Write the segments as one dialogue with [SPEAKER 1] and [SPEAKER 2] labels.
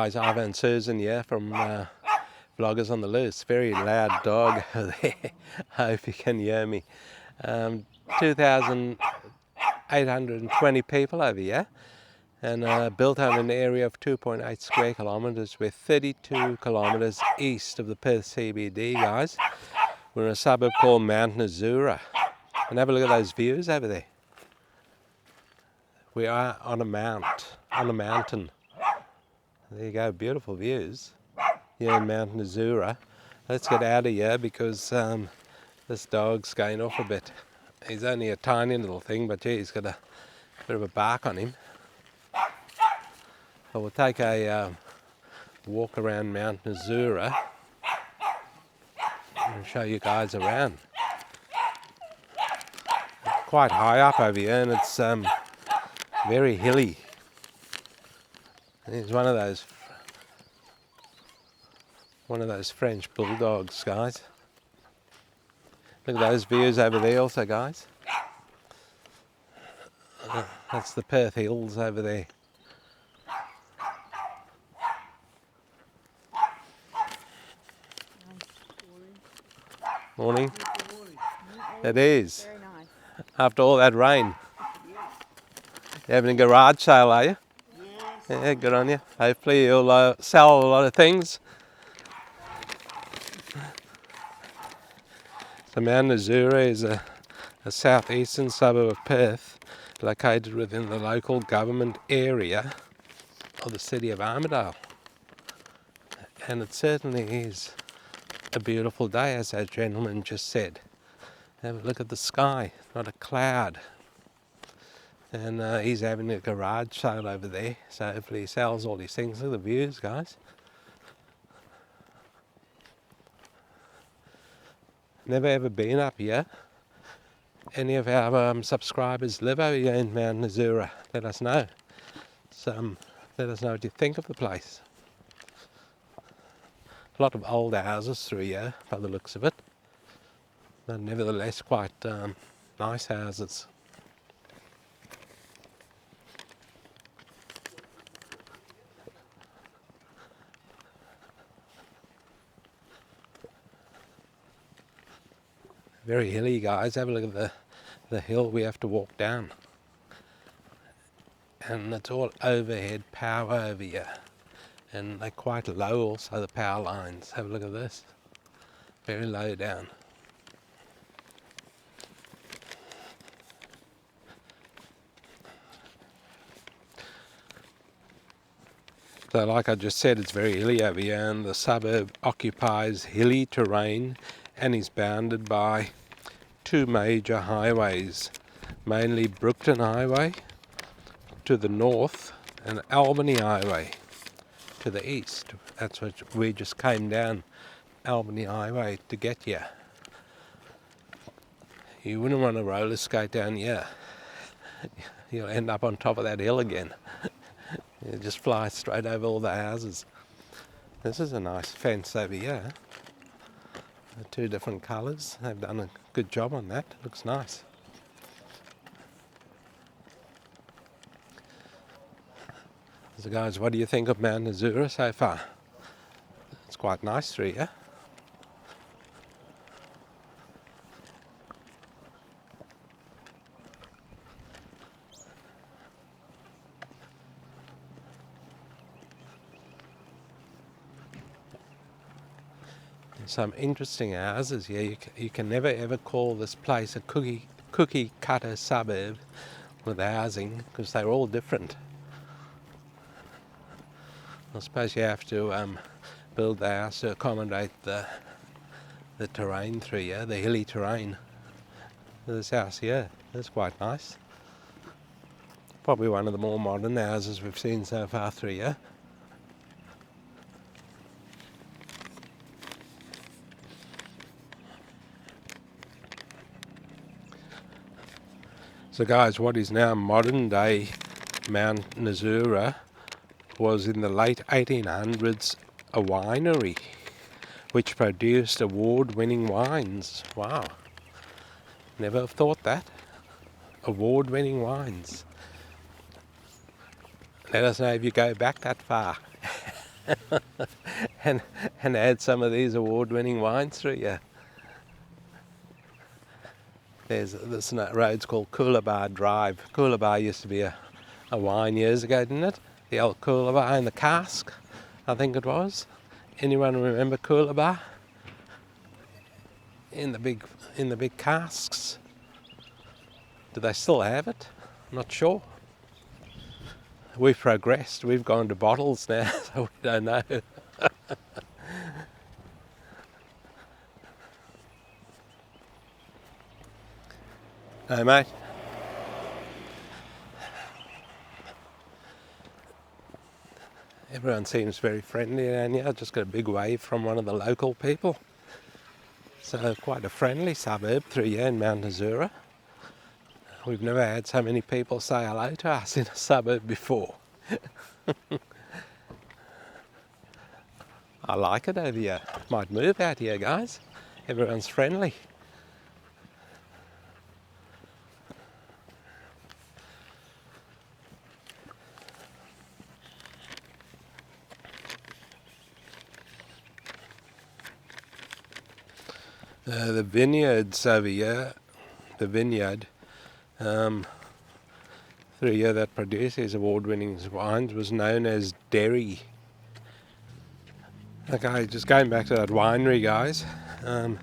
[SPEAKER 1] guys, Ivan and Susan here from Vloggers on the Loose. Very loud dog over there. I hope you can hear me. 2,820 people over here, and built on an area of 2.8 square kilometres. We're 32 kilometres east of the Perth CBD, guys. We're in a suburb called Mount Nasura. And have a look at those views over there. We are on a mountain. There you go, beautiful views here in Mount Nasura. Let's get out of here because this dog's going off a bit. He's only a tiny little thing, but gee, he's got a bit of a bark on him. So we'll take a walk around Mount Nasura and show you guys around. Quite high up over here, and it's very hilly. He's one of those French bulldogs, guys. Look at those views over there also, guys. That's the Perth Hills over there. Morning. It is.
[SPEAKER 2] Very nice.
[SPEAKER 1] After all that rain. You having a garage sale, are you?
[SPEAKER 2] Yes.
[SPEAKER 1] Yeah, good on you. Hopefully you'll sell a lot of things. So Mount Nasura is a southeastern suburb of Perth, located within the local government area of the city of Armidale. And it certainly is a beautiful day, as that gentleman just said. Have a look at the sky, not a cloud. And he's having a garage sale over there, so hopefully he sells all these things. Look at the views, guys. Never ever been up here. Any of our subscribers live over here in Mount Nasura? Let us know. Let us know what you think of the place. A lot of old houses through here, by the looks of it, but nevertheless quite nice houses. Very hilly, guys. Have a look at the hill we have to walk down. And it's all overhead power over here. And they're quite low also, the power lines. Have a look at this. Very low down. So like I just said, it's very hilly over here, and the suburb occupies hilly terrain and is bounded by two major highways, mainly Brookton Highway to the north and Albany Highway to the east. That's what we just came down, Albany Highway, to get here. You wouldn't want to roller skate down here. You'll end up on top of that hill again. You just fly straight over all the houses. This is a nice fence over here. Two different colours. They've done a good job on that. Looks nice. So guys, what do you think of Mount Nasura so far? It's quite nice through here. Some interesting houses here. You can never ever call this place a cookie cutter suburb with housing, because they're all different. I suppose you have to build the house to accommodate the terrain through here, the hilly terrain. This house here is quite nice. Probably one of the more modern houses we've seen so far through here. So guys, what is now modern day Mount Nasura was in the late 1800s a winery which produced award-winning wines. Wow, never have thought that. Award-winning wines. Let us know if you go back that far. and add some of these award-winning wines through you. There's this road's called Coolabah Drive. Coolabah used to be a wine years ago, didn't it? The old Coolabah in the cask, I think it was. Anyone remember Coolabah? In the big casks. Do they still have it? I'm not sure. We've progressed. We've gone to bottles now, so we don't know. Hey, mate. Everyone seems very friendly around here. I just got a big wave from one of the local people. So quite a friendly suburb through here in Mount Nasura. We've never had so many people say hello to us in a suburb before. I like it over here. Might move out here, guys. Everyone's friendly. The vineyards over here, the vineyard through here that produces award-winning wines was known as Derry. Okay, just going back to that winery, guys. The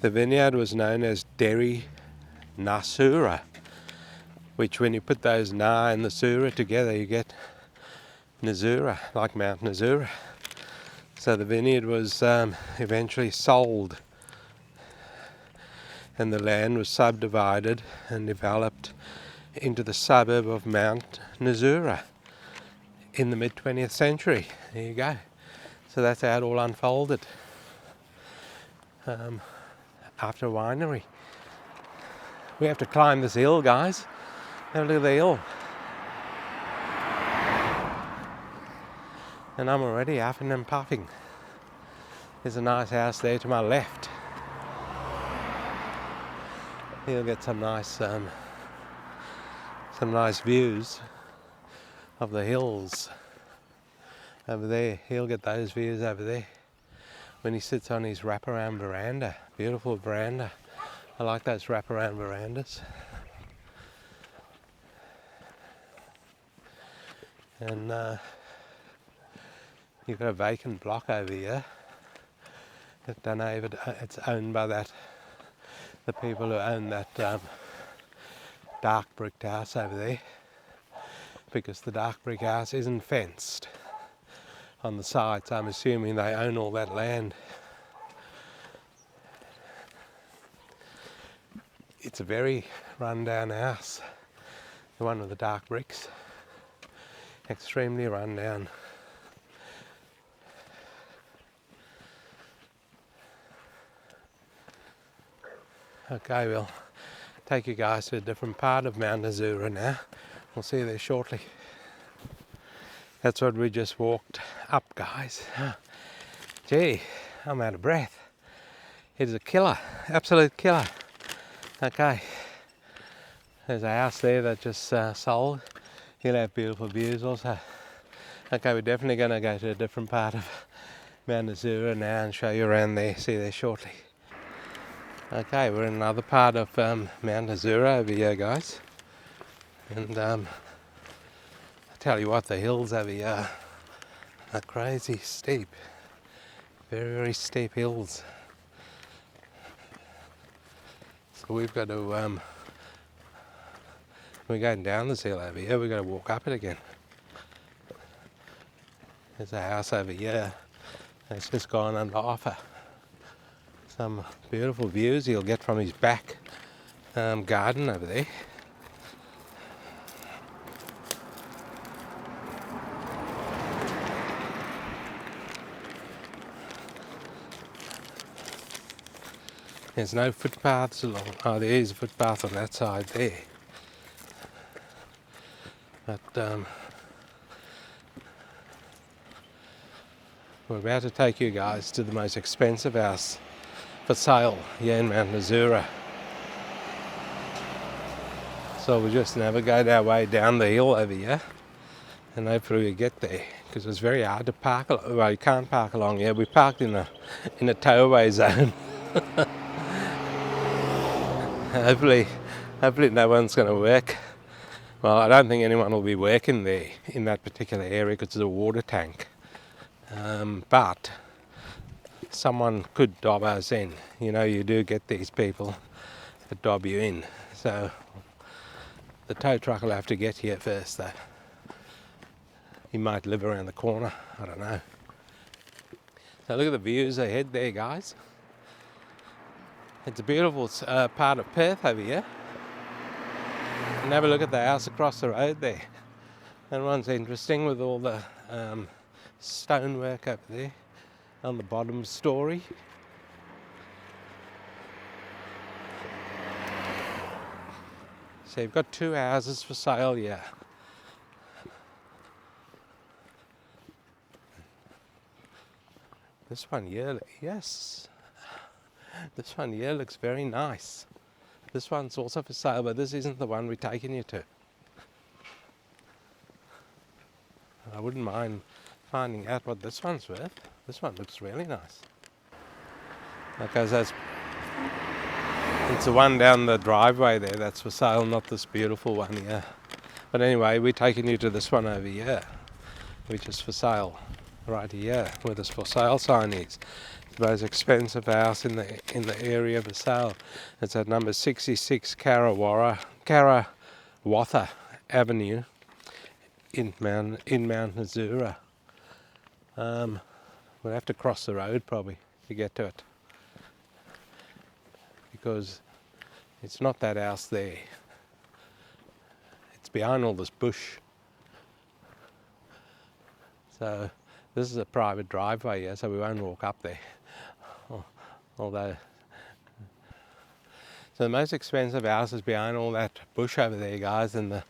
[SPEAKER 1] vineyard was known as Derry Nasura, which when you put those Na and the Sura together, you get Nasura, like Mount Nasura. So the vineyard was eventually sold, and the land was subdivided and developed into the suburb of Mount Nasura in the mid-20th century. There you go. So that's how it all unfolded after a winery. We have to climb this hill, guys. Have a look at the hill. And I'm already huffing and puffing. There's a nice house there to my left. You'll get some nice views of the hills over there. He'll get those views over there when he sits on his wraparound veranda. Beautiful veranda. I like those wraparound verandas. And you've got a vacant block over here. I don't know if it's owned by the people who own that dark brick house over there, because the dark brick house isn't fenced on the sides. I'm assuming they own all that land. It's a very run-down house, the one with the dark bricks. Extremely run-down. Okay, we'll take you guys to a different part of Mount Nasura now. We'll see you there shortly. That's what we just walked up, guys. Gee, I'm out of breath. It is a killer, absolute killer. Okay, there's a house there that just sold. You'll have beautiful views also. Okay, we're definitely going to go to a different part of Mount Nasura now and show you around there. See you there shortly. Okay, we're in another part of Mount Nasura over here, guys. And I tell you what, the hills over here are crazy steep. Very, very steep hills. So we've got to, we're going down this hill over here, we've got to walk up it again. There's a house over here that's just gone under offer. Some beautiful views he'll get from his back garden over there. There's no footpaths along. Oh, there is a footpath on that side there. But we're about to take you guys to the most expensive house for sale here in Mount Nasura. So we'll just navigate our way down the hill over here and hopefully we get there because it's very hard to park. Well, you can't park along here. We parked in a towaway zone. hopefully no one's going to work. Well, I don't think anyone will be working there in that particular area because it's a water tank. But someone could dob us in. You know, you do get these people that dob you in. So the tow truck will have to get here first, though. He might live around the corner. I don't know. So look at the views ahead there, guys. It's a beautiful part of Perth over here. And have a look at the house across the road there. That one's interesting with all the stonework up there on the bottom story. So you've got 2 houses for sale here. This one here, yes. This one here looks very nice. This one's also for sale, but this isn't the one we're taking you to. I wouldn't mind finding out what this one's worth. This one looks really nice. Okay, so it's the one down the driveway there that's for sale, not this beautiful one here. But anyway, we're taking you to this one over here, which is for sale right here, where this for sale sign is. It's the most expensive house in the area for sale. It's at number 66 Karawatha Avenue in Mount Nasura. We'll have to cross the road probably to get to it, because it's not that house there. It's behind all this bush. So this is a private driveway here, so we won't walk up there. Although, so the most expensive house is behind all that bush over there, guys, and the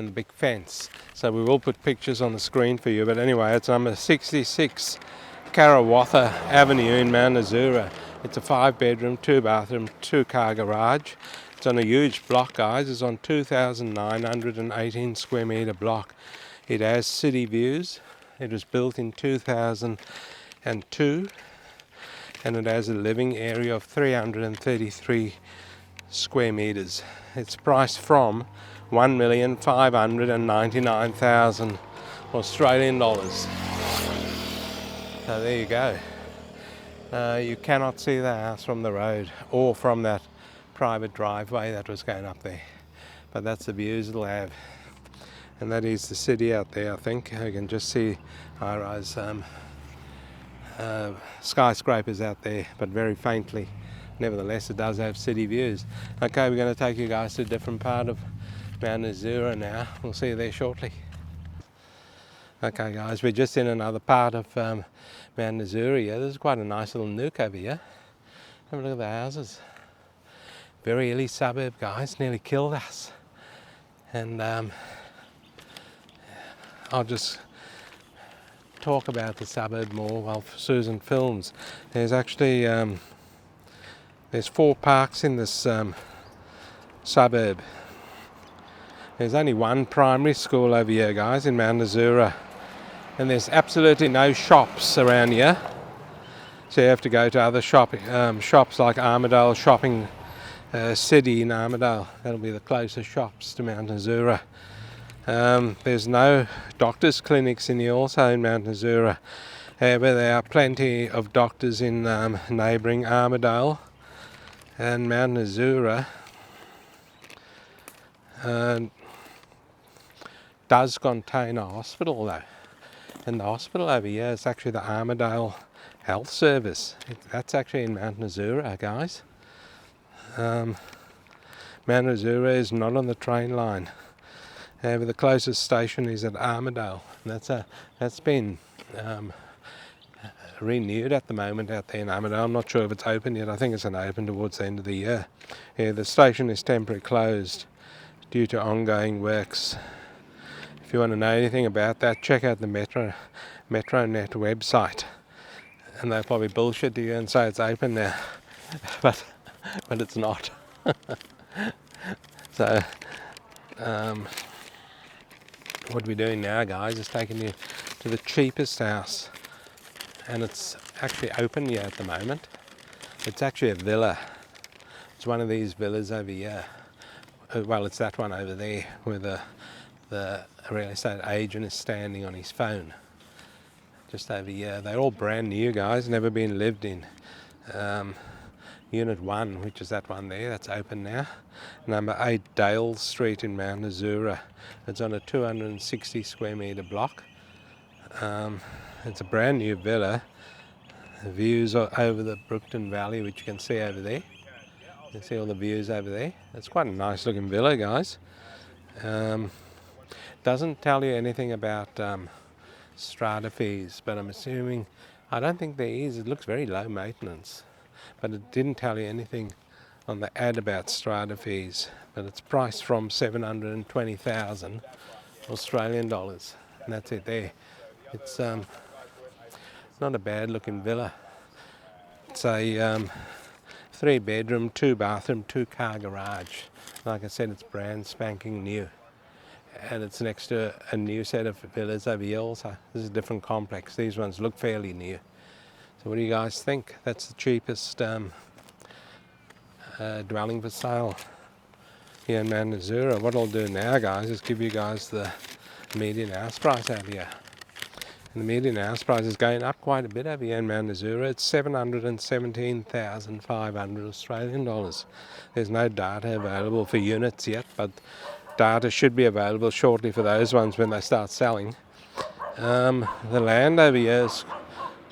[SPEAKER 1] big fence. So we will put pictures on the screen for you. But anyway, it's number 66 Karawatha Avenue in Mount Nasura. It's a 5-bedroom, 2-bathroom, 2-car garage. It's on a huge block, guys. It's on 2,918 square metre block. It has city views. It was built in 2002, and it has a living area of 333 square metres. It's priced from 1,599,000 Australian dollars. So there you go. You cannot see the house from the road or from that private driveway that was going up there, but that's the views it'll have. And that is the city out there, I think. You can just see high-rise skyscrapers out there, but very faintly. Nevertheless, it does have city views. Okay, we're going to take you guys to a different part of Mount Nasura now. We'll see you there shortly. Okay, guys, we're just in another part of Mount Nasura here. This is quite a nice little nook over here. Have a look at the houses. Very hilly suburb, guys. Nearly killed us. And I'll just talk about the suburb more while Susan films. There's actually there's 4 parks in this suburb. There's only one primary school over here, guys, in Mount Nasura, and there's absolutely no shops around here. So you have to go to other shops like Armidale Shopping City in Armidale. That'll be the closest shops to Mount Nasura. There's no doctors' clinics in here also in Mount Nasura. However, there are plenty of doctors in neighbouring Armidale and Mount Nasura. Does contain a hospital though, and the hospital over here is actually the Armidale Health Service. That's actually in Mount Nasura, guys. Mount Nasura is not on the train line. However, the closest station is at Armidale, and that's been renewed at the moment out there in Armidale. I'm not sure if it's open yet. I think it's going to open towards the end of the year. Yeah, the station is temporarily closed due to ongoing works. If you want to know anything about that, check out the MetroNet website, and they'll probably bullshit you and say it's open now, but it's not. So what we're doing now, guys, is taking you to the cheapest house, and it's actually open here at the moment. It's actually a villa. It's one of these villas over here. Well, it's that one over there where the real estate agent is standing on his phone. Just over here. They're all brand new, guys, never been lived in. Unit 1, which is that one there, that's open now. Number 8 Dale Street in Mount Nasura. It's on a 260 square metre block. It's a brand new villa. The views are over the Brookton Valley, which you can see over there. You can see all the views over there. It's quite a nice looking villa, guys. Doesn't tell you anything about strata fees, but I'm assuming, I don't think there is. It looks very low maintenance, but it didn't tell you anything on the ad about strata fees. But it's priced from 720,000 Australian dollars, and that's it there. It's not a bad looking villa. It's a 3-bedroom, 2-bathroom, 2-car garage. Like I said, it's brand spanking new. And it's next to a new set of villas over here also. This is a different complex. These ones look fairly new. So what do you guys think? That's the cheapest dwelling for sale here in Mount Nasura. What I'll do now, guys, is give you guys the median house price out here. And the median house price is going up quite a bit over here in Mount Nasura. It's 717,500 Australian dollars. There's no data available for units yet, but data should be available shortly for those ones when they start selling. The land over here is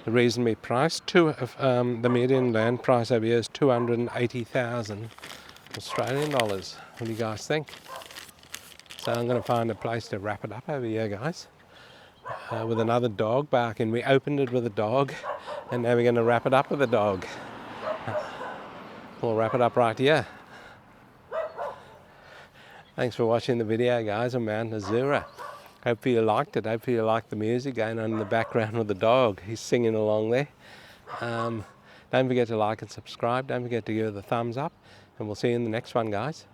[SPEAKER 1] reasonably priced. The median land price over here is 280,000 Australian dollars. What do you guys think? So I'm going to find a place to wrap it up over here, guys, with another dog barking. We opened it with a dog, and now we're going to wrap it up with a dog. We'll wrap it up right here. Thanks for watching the video, guys, on Mount Nasura. Hopefully you liked it. Hopefully you liked the music going on in the background with the dog. He's singing along there. Don't forget to like and subscribe. Don't forget to give it a thumbs up. And we'll see you in the next one, guys.